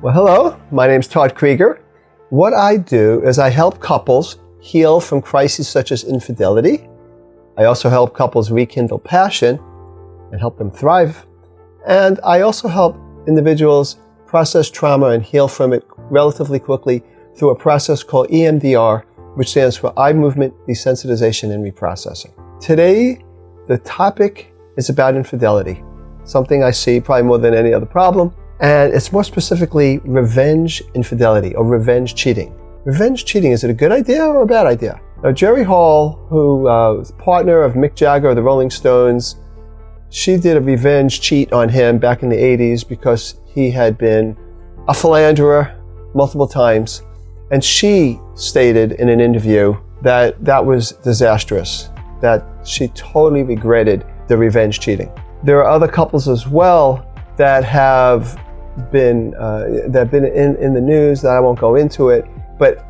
Well, hello, my name's Todd Creager. What I do is I help couples heal from crises such as infidelity. I also help couples rekindle passion and help them thrive. And I also help individuals process trauma and heal from it relatively quickly through a process called EMDR, which stands for Eye Movement Desensitization and Reprocessing. Today, the topic is about infidelity, something I see probably more than any other problem. And it's more specifically revenge infidelity or revenge cheating. Revenge cheating, is it a good idea or a bad idea? Now, Jerry Hall, who was partner of Mick Jagger of the Rolling Stones, she did a revenge cheat on him back in the 80s because he had been a philanderer multiple times. And she stated in an interview that that was disastrous, that she totally regretted the revenge cheating. There are other couples as well that have been in the news that I won't go into it, but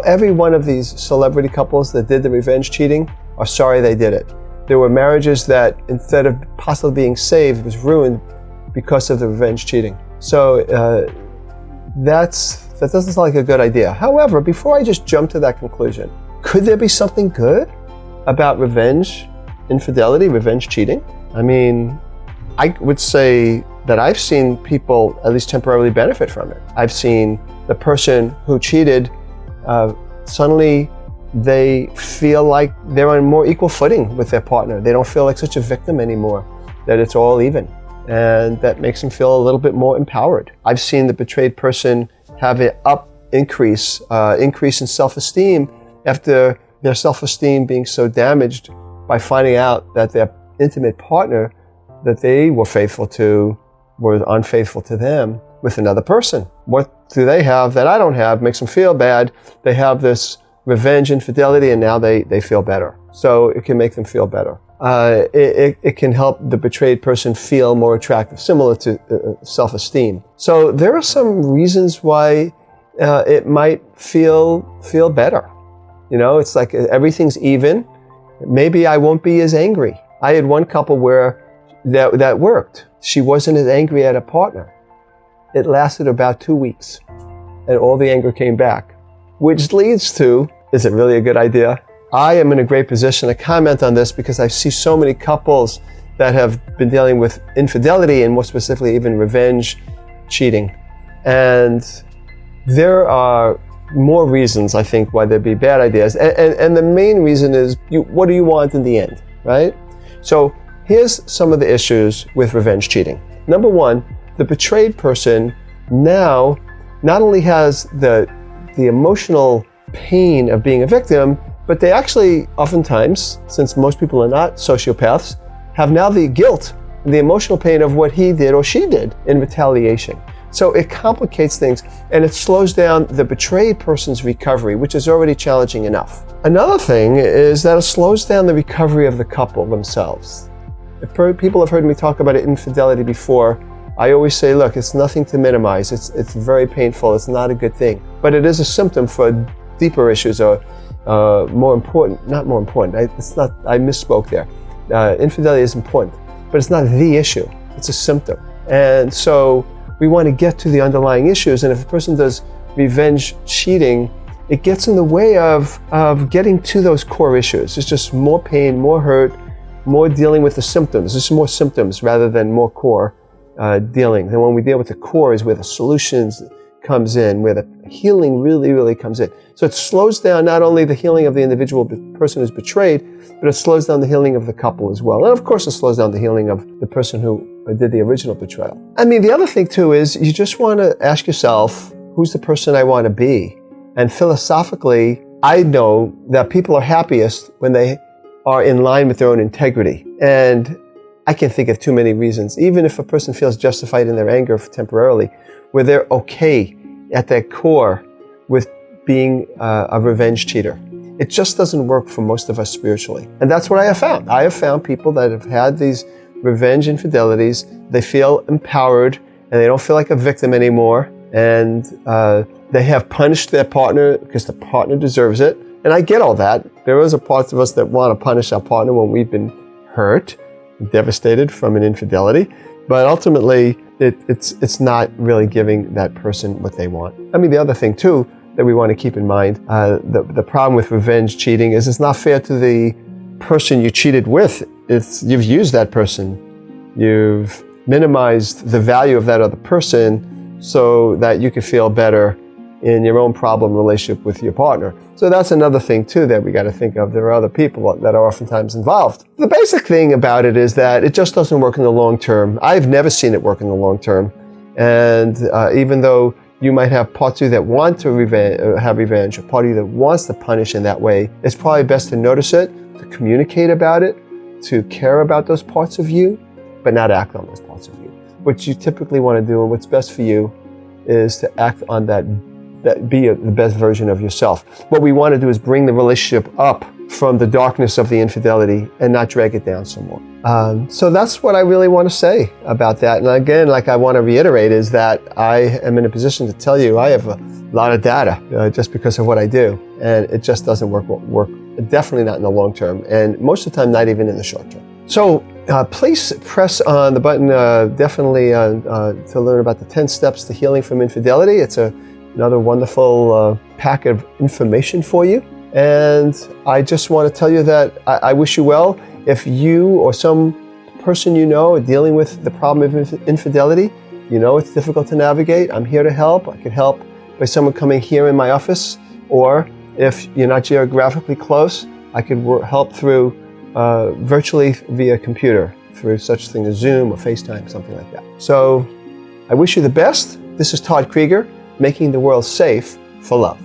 every one of these celebrity couples that did the revenge cheating are sorry they did it. There were marriages that instead of possibly being saved was ruined because of the revenge cheating. So that doesn't sound like a good idea. However, before I just jump to that conclusion, could there be something good about revenge infidelity, revenge cheating? I mean, I would say that I've seen people at least temporarily benefit from it. I've seen the person who cheated, suddenly they feel like they're on more equal footing with their partner. They don't feel like such a victim anymore, that it's all even. And that makes them feel a little bit more empowered. I've seen the betrayed person have an increase in self-esteem after their self-esteem being so damaged by finding out that their intimate partner that they were faithful to was unfaithful to them with another person. What do they have that I don't have? Makes them feel bad. They have this revenge infidelity and now they feel better. So it can make them feel better. It can help the betrayed person feel more attractive, similar to self-esteem. So there are some reasons why it might feel better. You know, it's like everything's even. Maybe I won't be as angry. I had one couple where that worked. She wasn't as angry at her partner. It lasted about 2 weeks, and all the anger came back, which leads to, is it really a good idea? I am in a great position to comment on this because I see so many couples that have been dealing with infidelity and more specifically even revenge cheating. And there are more reasons, I think, why there'd be bad ideas. And the main reason is, what do you want in the end, right? So here's some of the issues with revenge cheating. Number one, the betrayed person now not only has the emotional pain of being a victim, but they actually oftentimes, since most people are not sociopaths, have now the guilt and the emotional pain of what he did or she did in retaliation. So it complicates things and it slows down the betrayed person's recovery, which is already challenging enough. Another thing is that it slows down the recovery of the couple themselves. If people have heard me talk about infidelity before, I always say, look, it's nothing to minimize. It's very painful. It's not a good thing. But it is a symptom for deeper issues or more important, not more important. I misspoke there. Infidelity is important, but it's not the issue. It's a symptom. And so we want to get to the underlying issues. And if a person does revenge cheating, it gets in the way of getting to those core issues. It's just more pain, more hurt, more dealing with the symptoms. There's more symptoms rather than more core dealing. And when we deal with the core is where the solutions comes in, where the healing really, really comes in. So it slows down not only the healing of the individual person who's betrayed, but it slows down the healing of the couple as well. And of course, it slows down the healing of the person who did the original betrayal. I mean, the other thing too is you just want to ask yourself, who's the person I want to be? And philosophically, I know that people are happiest when they are in line with their own integrity. And I can't think of too many reasons, even if a person feels justified in their anger temporarily, where they're okay at their core with being a revenge cheater. It just doesn't work for most of us spiritually. And that's what I have found. I have found people that have had these revenge infidelities, they feel empowered and they don't feel like a victim anymore. And they have punished their partner because the partner deserves it. And I get all that. There is a part of us that want to punish our partner when we've been hurt, devastated from an infidelity. But ultimately, it's not really giving that person what they want. I mean, the other thing too that we want to keep in mind, the problem with revenge cheating is it's not fair to the person you cheated with. You've used that person. You've minimized the value of that other person so that you can feel better in your own problem relationship with your partner. So that's another thing too that we got to think of. There are other people that are oftentimes involved. The basic thing about it is that it just doesn't work in the long term. I've never seen it work in the long term. And even though you might have parts of you that want to have revenge, a part of you that wants to punish in that way, it's probably best to notice it, to communicate about it, to care about those parts of you, but not act on those parts of you. What you typically want to do and what's best for you is to act on that be the best version of yourself. What we want to do is bring the relationship up from the darkness of the infidelity and not drag it down some more. So that's what I really want to say about that. And again, like I want to reiterate, is that I am in a position to tell you I have a lot of data just because of what I do. And it just doesn't work, definitely not in the long term. And most of the time, not even in the short term. So please press on the button definitely to learn about the 10 steps to healing from infidelity. It's another wonderful pack of information for you. And I just want to tell you that I wish you well. If you or some person you know are dealing with the problem of infidelity, you know it's difficult to navigate, I'm here to help. I could help by someone coming here in my office, or if you're not geographically close, I could help through virtually via computer, through such thing as Zoom or FaceTime, something like that. So I wish you the best. This is Todd Creager, making the world safe for love.